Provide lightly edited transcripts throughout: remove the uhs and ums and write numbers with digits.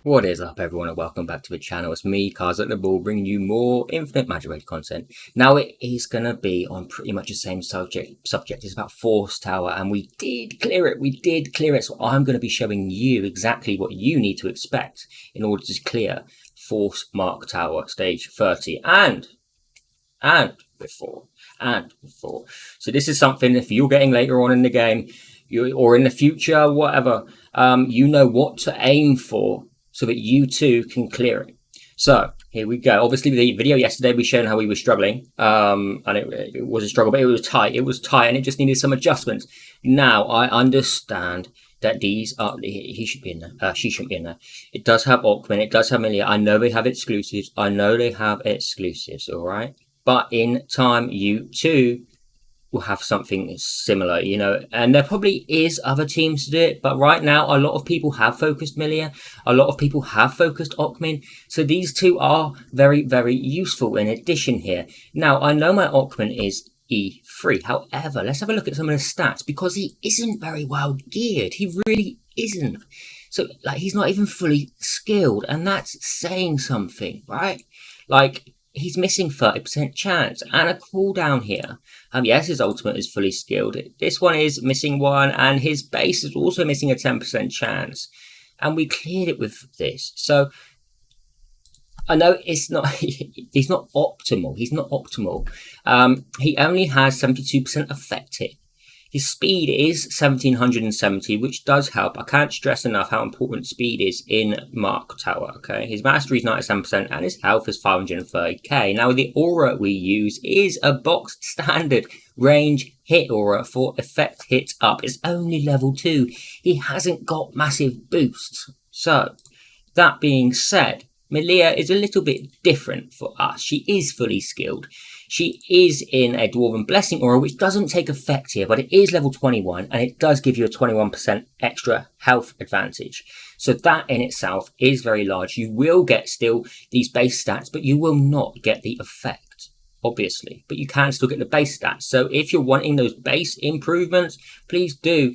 What is up, everyone, and welcome back to the channel. It's me, Cars at the Ball, bringing you more Infinite Magicraid content. Now, it is going to be on pretty much the same subject. It's about Force Tower, and we did clear it. So I'm going to be showing you exactly what you need to expect in order to clear Force Mark Tower Stage 30 and before. So this is something, if you're getting later on in the game, or in the future, whatever, you know what to aim for, so that you too can clear it. So here we go. Obviously, the video yesterday we showed how we were struggling, and it was a struggle, but it was tight. And it just needed some adjustments. Now I understand that these are. He should be in there. She shouldn't be in there. It does have Ockman. It does have Melia. I know they have exclusives. All right. But in time, you too will have something similar, and there probably is other teams to do it, but right now a lot of people have focused Melia, a lot of people have focused Ockman, so these two are very, very useful in addition here. Now, I know my Ockman is E3, however, let's have a look at some of the stats, because he isn't very well geared. He really isn't. So, he's not even fully skilled, and that's saying something, right? He's missing 30% chance and a cooldown here. Yes, his ultimate is fully skilled. This one is missing one, and his base is also missing a 10% chance. And we cleared it with this. So I know he's not optimal. He only has 72% effect hit. His speed is 1770, which does help. I can't stress enough how important speed is in Mark Tower, okay? His mastery is 97% and his health is 530k. Now, the aura we use is a box standard range hit aura for effect hit up. It's only level 2. He hasn't got massive boosts. So, that being said, Melia is a little bit different for us. She is fully skilled. She is in a Dwarven Blessing aura, which doesn't take effect here, but it is level 21, and it does give you a 21% extra health advantage. So that in itself is very large. You will get still these base stats, but you will not get the effect, obviously. But you can still get the base stats. So if you're wanting those base improvements, please do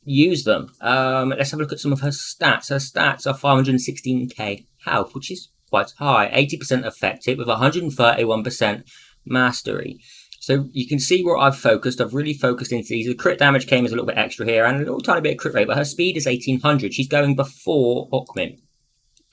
use them. Let's have a look at some of her stats. Her stats are 516k health, which is quite high. 80% effective with 131% mastery. So you can see where I've focused. I've really focused into these. The crit damage came as a little bit extra here and a little tiny bit of crit rate, but her speed is 1800. She's going before Ockman.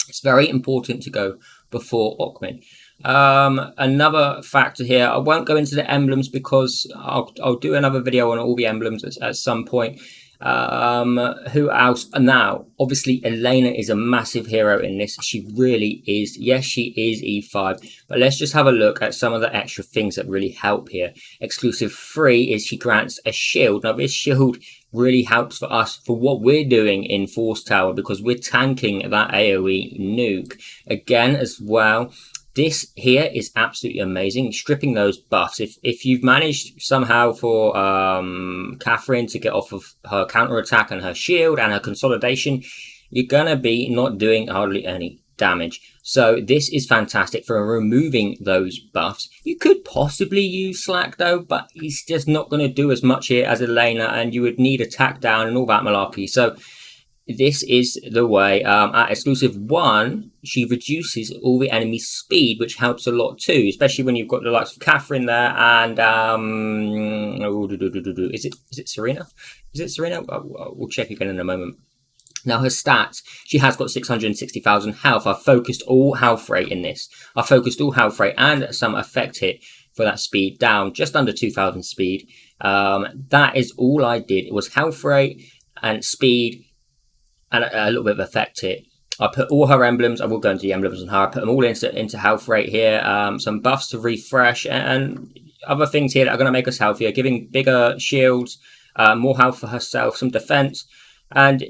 It's very important to go before Ockman. Another factor here, I won't go into the emblems because I'll do another video on all the emblems at some point. Who else? Now, obviously, Elena is a massive hero in this. She really is. Yes, she is E5, but let's just have a look at some of the extra things that really help here. Exclusive 3 is she grants a shield. Now, this shield really helps for us for what we're doing in Force Tower, because we're tanking that AoE nuke again as well. This here is absolutely amazing, stripping those buffs. If you've managed somehow for Catherine to get off of her counterattack and her shield and her consolidation, you're going to be not doing hardly any damage. So this is fantastic for removing those buffs. You could possibly use Slack though, but he's just not going to do as much here as Elena, and you would need attack down and all that malarkey. So this is the way. At exclusive 1, she reduces all the enemy's speed, which helps a lot too, especially when you've got the likes of Catherine there and is it Serena? Is it Serena? We'll check again in a moment. Now, her stats, she has got 660,000 health. I've focused all health rate in this. I focused all health rate and some effect hit for that speed down, just under 2,000 speed. That is all I did. It was health rate and speed and a little bit of effect hit. I put all her emblems, I will go into the emblems on her, I put them all into health rate here, some buffs to refresh, and other things here that are going to make us healthier, giving bigger shields, more health for herself, some defense, and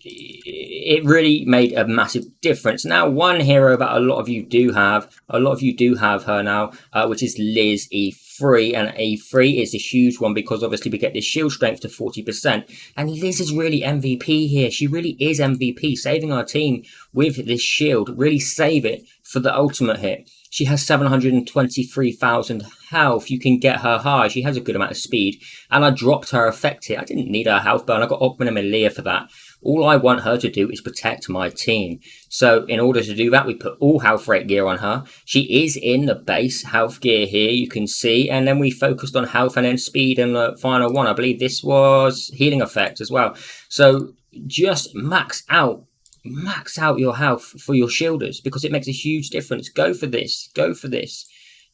it really made a massive difference. Now, one hero that a lot of you do have her now, which is Liz E3, and E3 is a huge one because obviously we get this shield strength to 40%, and Liz is really MVP here. She really is MVP, saving our team with this shield, really save it for the ultimate hit. She has 723,000 health. You can get her high. She has a good amount of speed. And I dropped her effect here. I didn't need her health burn. I got Ockman and Melia for that. All I want her to do is protect my team. So in order to do that, we put all health rate gear on her. She is in the base health gear here, you can see. And then we focused on health and then speed and the final one. I believe this was healing effect as well. So just max out your health for your shielders, because it makes a huge difference. Go for this.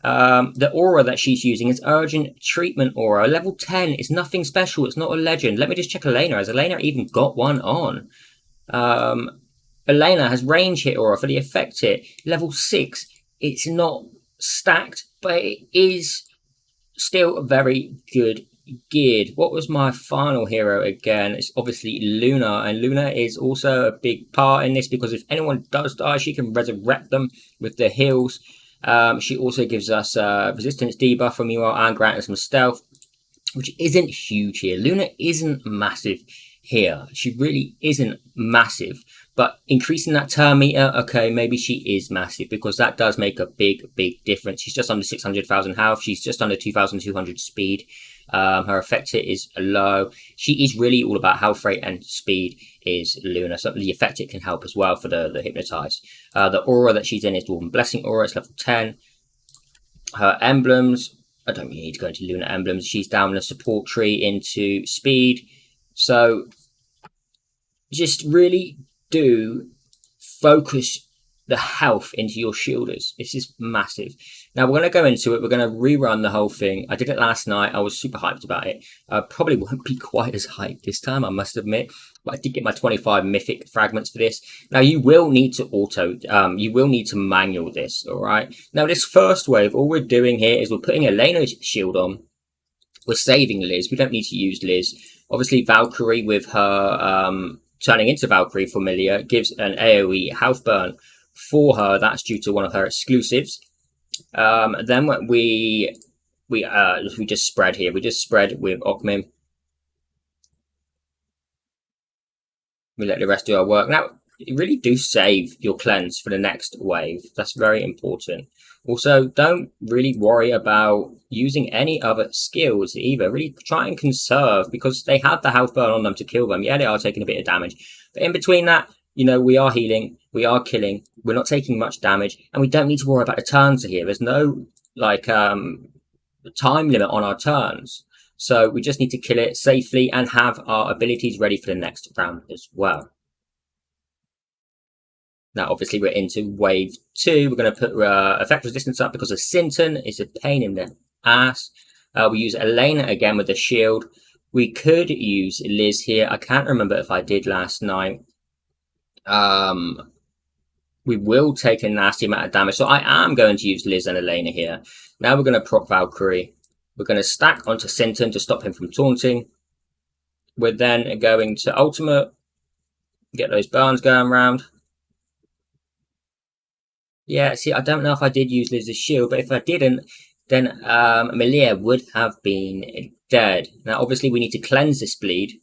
The aura that she's using is urgent treatment aura. Level 10 is nothing special. It's not a legend. Let me just check Elena. Has Elena even got one on? Elena has range hit aura for the effect hit. Level 6. It's not stacked, but it is still very good geared. What was my final hero again? It's obviously Luna, and Luna is also a big part in this, because if anyone does die, she can resurrect them with the heals. She also gives us resistance debuff from you and grant us some stealth, which isn't huge here. Luna isn't massive here. She really isn't massive. But increasing that turn meter, okay, maybe she is massive, because that does make a big difference. She's just under 600,000 health. She's just under 2,200 speed. Her effect hit is low. She is really all about health rate, and speed is Luna. So the effect hit can help as well for the hypnotize. The aura that she's in is Dwarven Blessing aura. It's level 10. Her emblems, I don't really need to go into Luna emblems. She's down the support tree into speed. So just really do focus the health into your shielders. This is massive. Now we're going to go into it. We're going to rerun the whole thing. I did it last night. I was super hyped about it. Probably won't be quite as hyped this time, I must admit. But I did get my 25 mythic fragments for this. Now you will need to you will need to manual this, all right? Now this first wave, all we're doing here is we're putting Elena's shield on. We're saving Liz. We don't need to use Liz. Obviously Valkyrie with her turning into Valkyrie for Milia gives an AoE health burn for her. That's due to one of her exclusives. Then we just spread here. We just spread with Okmin. We let the rest do our work. Now, you really do save your cleanse for the next wave. That's very important. Also, don't really worry about using any other skills either. Really try and conserve, because they have the health burn on them to kill them. Yeah, they are taking a bit of damage. But in between that, you know, we are healing, we are killing, we're not taking much damage, and we don't need to worry about the turns here. There's no, like, time limit on our turns. So we just need to kill it safely and have our abilities ready for the next round as well. Now, obviously, we're into wave 2. We're going to put effect resistance up, because of Sinton is a pain in the ass. We use Elena again with the shield. We could use Liz here. I can't remember if I did last night. We will take a nasty amount of damage. So I am going to use Liz and Elena here. Now we're going to proc Valkyrie. We're going to stack onto Sinton to stop him from taunting. We're then going to ultimate. Get those burns going around. Yeah, see, I don't know if I did use Liz's shield, but if I didn't, then Milia would have been dead. Now, obviously, we need to cleanse this bleed.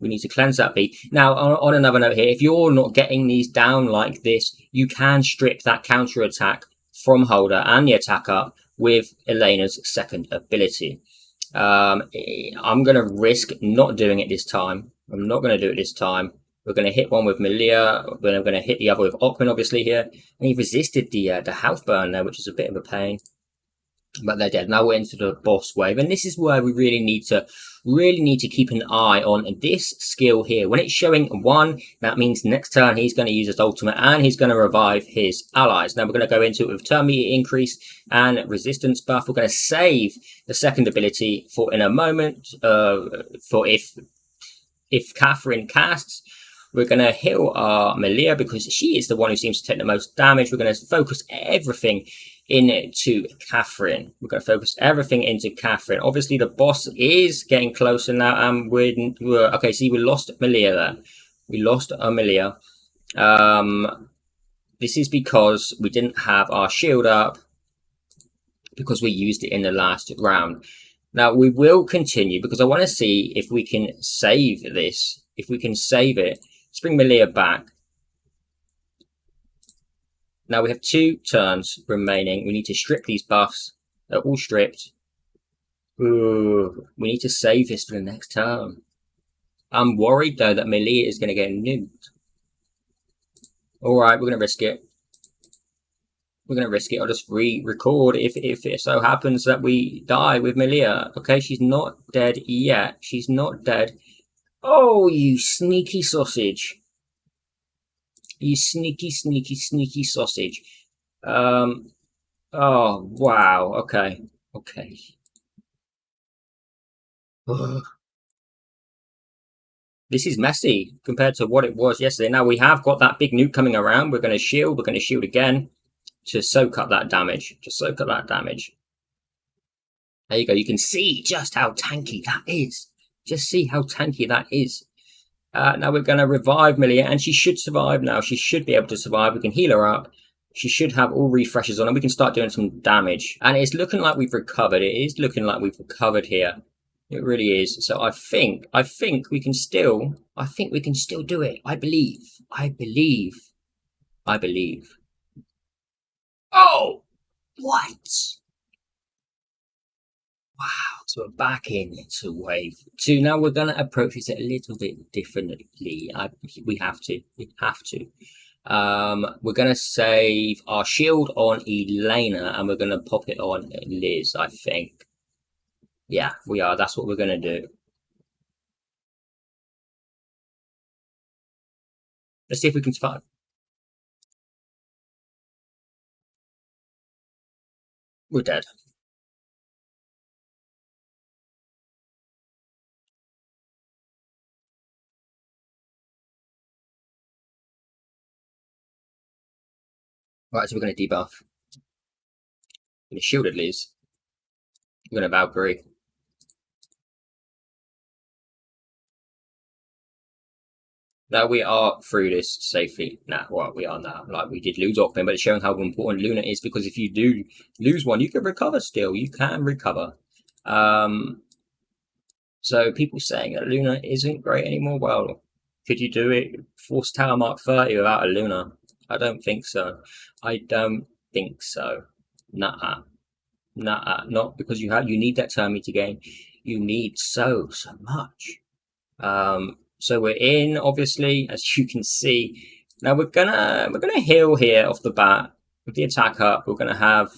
We need to cleanse that bleed. Now, on another note here, if you're not getting these down like this, you can strip that counter attack from Holder and the attack up with Elena's second ability. I'm going to risk not doing it this time. I'm not going to do it this time. We're going to hit one with Milia. We're going to hit the other with Okmin, obviously, here. And he resisted the health burn there, which is a bit of a pain. But they're dead. Now we're into the boss wave. And this is where we really need to keep an eye on this skill here. When it's showing 1, that means next turn he's going to use his ultimate and he's going to revive his allies. Now we're going to go into it with turn meter increase and resistance buff. We're going to save the second ability for in a moment, for if Catherine casts. We're going to heal our Milia, because she is the one who seems to take the most damage. We're going to focus everything into Catherine. We're going to focus everything into Catherine. Obviously, the boss is getting closer now. Okay, see, we lost Milia there. We lost Milia. This is because we didn't have our shield up, because we used it in the last round. Now, we will continue, because I want to see if we can save this. If we can save it. Let's bring Milia back. Now we have 2 turns remaining. We need to strip these buffs. They're all stripped. Ooh, we need to save this for the next turn. I'm worried though that Melia is going to get nuked. All right, we're going to risk it. We're going to risk it. I'll just re-record if it so happens that we die with Melia. Okay, she's not dead yet. She's not dead. Oh, you sneaky sausage. You sneaky, sneaky, sneaky sausage. Oh, wow. Okay. Okay. This is messy compared to what it was yesterday. Now we have got that big nuke coming around. We're going to shield. We're going to shield again to soak up that damage. To soak up that damage. There you go. You can see just how tanky that is. Just see how tanky that is. Now we're going to revive Melia, and she should survive now. She should be able to survive. We can heal her up. She should have all refreshes on, and we can start doing some damage. And it's looking like we've recovered. It is looking like we've recovered here. It really is. So I think we can still do it. I believe. Oh, what? Wow. So we're back into wave 2. Now we're going to approach this a little bit differently. We have to. We're going to save our shield on Elena, and we're going to pop it on Liz, I think. Yeah, we are. That's what we're going to do. Let's see if we can survive. We're dead. Right, so we're going to debuff. We're going to shielded Liz. We're going to Valkyrie. Now we are through this safely. Nah, well, we are now. Like, we did lose Octane, but it's showing how important Luna is, because if you do lose one, you can recover still. You can recover. So people saying that Luna isn't great anymore. Well, could you do it? Force Tower Mark 30 without a Luna? I don't think so. Nah. Not because you need that turn meter gain. You need so much. So we're in, obviously, as you can see. Now we're gonna heal here off the bat with the attack up. We're gonna have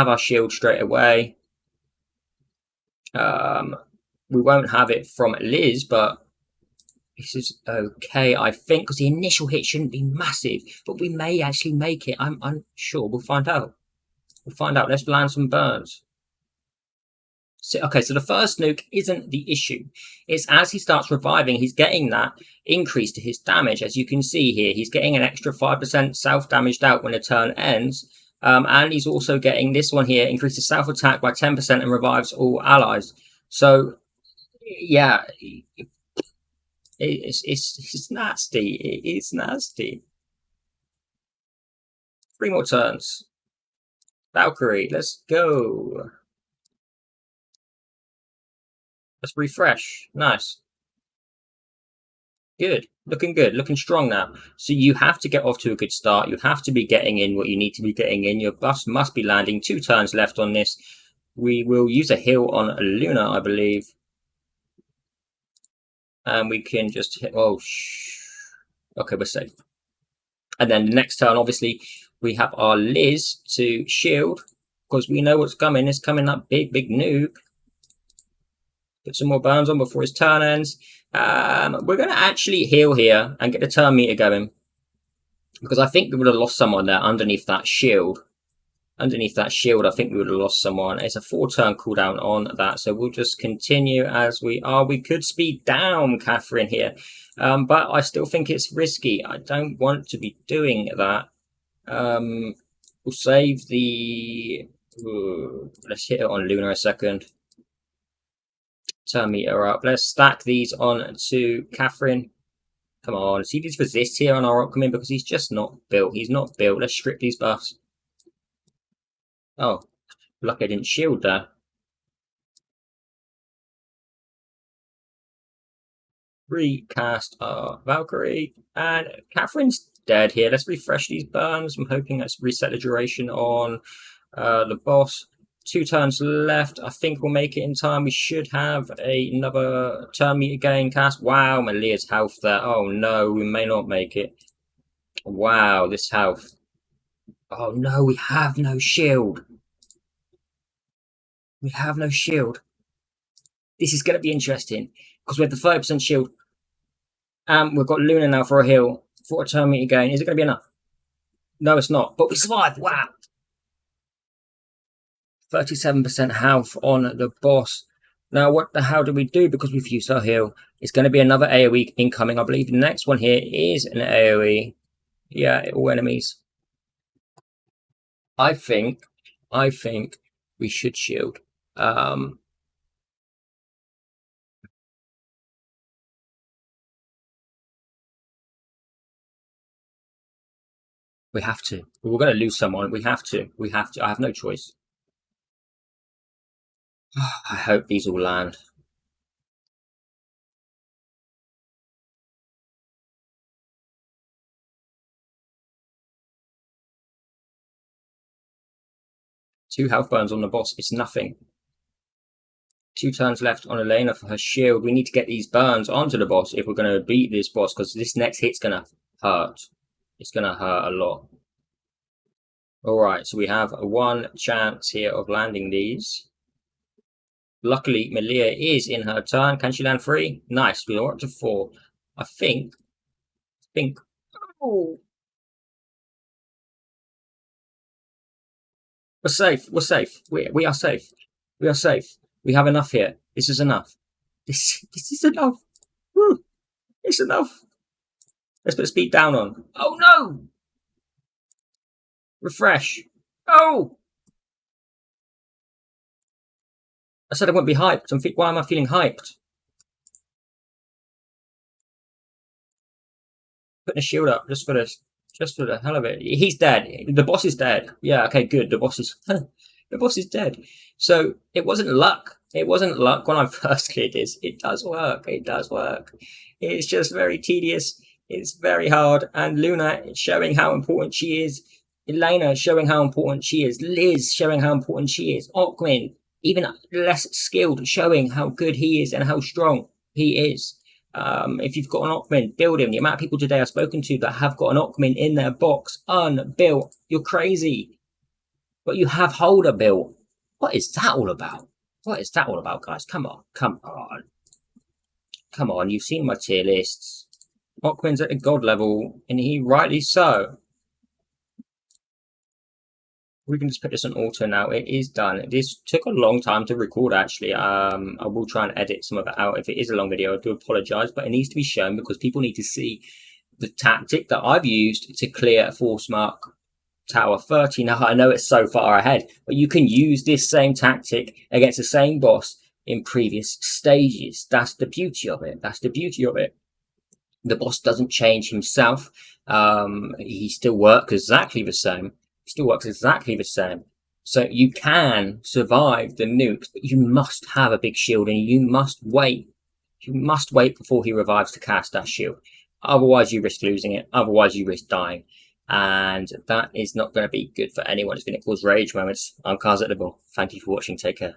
our shield straight away. We won't have it from Liz, but this is okay, I think, because the initial hit shouldn't be massive, but we may actually make it. I'm unsure. We'll find out. Let's land some burns. So, okay, so the first nuke isn't the issue. It's as he starts reviving, he's getting that increase to his damage. As you can see here, he's getting an extra 5% self-damaged out when the turn ends. And he's also getting this one here, increases self-attack by 10% and revives all allies. So, yeah, it's nasty. It is nasty. 3 more turns. Valkyrie, let's go. Let's refresh. Nice. Good. Looking strong now. So you have to get off to a good start. You have to be getting in what you need to be getting in. Your bus must be landing. 2 turns left on this. We will use a heal on Luna, I believe. And we can just hit... Oh, okay, we're safe. And then the next turn, obviously, we have our Liz to shield, because we know what's coming. It's coming that big nuke. Put some more burns on before his turn ends. We're going to actually heal here and get the turn meter going, because I think we would have lost someone there underneath that shield. I think we would have lost someone. It's a 4-turn cooldown on that, so we'll just continue as we are. We could speed down Catherine here, but I still think it's risky. I don't want to be doing that. We'll save the... let's hit it on Luna a second. Turn meter up. Let's stack these on to Catherine. Come on. See these resist here on our upcoming, because he's just not built. He's not built. Let's strip these buffs. Oh, lucky I didn't shield there. Recast our Valkyrie. And Catherine's dead here. Let's refresh these burns. I'm hoping let's reset the duration on the boss. 2 turns left. I think we'll make it in time. We should have another turn meter gain cast. Wow, Malia's health there. Oh no, we may not make it. Wow, this health. Oh no, we have no shield. We have no shield. This is going to be interesting because we have the 30% shield. And we've got Luna now for a heal. For a turn meter gain. Is it going to be enough? No, it's not. But we survived. Wow. 37% health on the boss. Now, what the hell do we do? Because we've used our heal. It's going to be another AoE incoming. I believe the next one here is an AoE. Yeah, all enemies. I think we should shield. We have to. We're going to lose someone. We have to. We have to. I have no choice. I hope these all land. Two health burns on the boss. It's nothing. 2 turns left on Elena for her shield. We need to get these burns onto the boss if we're going to beat this boss, because this next hit's going to hurt. It's going to hurt a lot. Alright, so we have one chance here of landing these. Luckily, Malia is in her turn. Can she land 3? Nice. We're up to 4. I think. Oh. We're safe. We're safe. We are safe. We are safe. We have enough here. This is enough. This is enough. Woo. It's enough. Let's put speed down on. Oh no! Refresh. Oh! I said I wouldn't be hyped. Why am I feeling hyped? Putting a shield up just for the hell of it. He's dead. The boss is dead. Yeah, okay, good. The boss is dead. So it wasn't luck. It wasn't luck when I first cleared this. It does work. It does work. It's just very tedious. It's very hard. And Luna showing how important she is. Elena showing how important she is. Liz showing how important she is. Ockman, even less skilled, showing how good he is and how strong he is. If you've got an Ockman, build him. The amount of people today I've spoken to that have got an Ockman in their box unbuilt. You're crazy. But you have Holder built. What is that all about? What is that all about, guys? Come on. Come on. Come on. You've seen my tier lists. Ockman's at a god level, and he rightly so. We can just put this on auto now. It is done. This took a long time to record, actually. I will try and edit some of it out. If it is a long video, I do apologize, but it needs to be shown because people need to see the tactic that I've used to clear Force Mark Tower 30. Now, I know it's so far ahead, but you can use this same tactic against the same boss in previous stages. That's the beauty of it. That's the beauty of it. The boss doesn't change himself. He still works exactly the same. So you can survive the nukes, but you must have a big shield and you must wait. You must wait before he revives to cast that shield. Otherwise, you risk losing it. Otherwise, you risk dying. And that is not going to be good for anyone. It's going to cause rage moments. I'm Kaz at the Ball. Thank you for watching. Take care.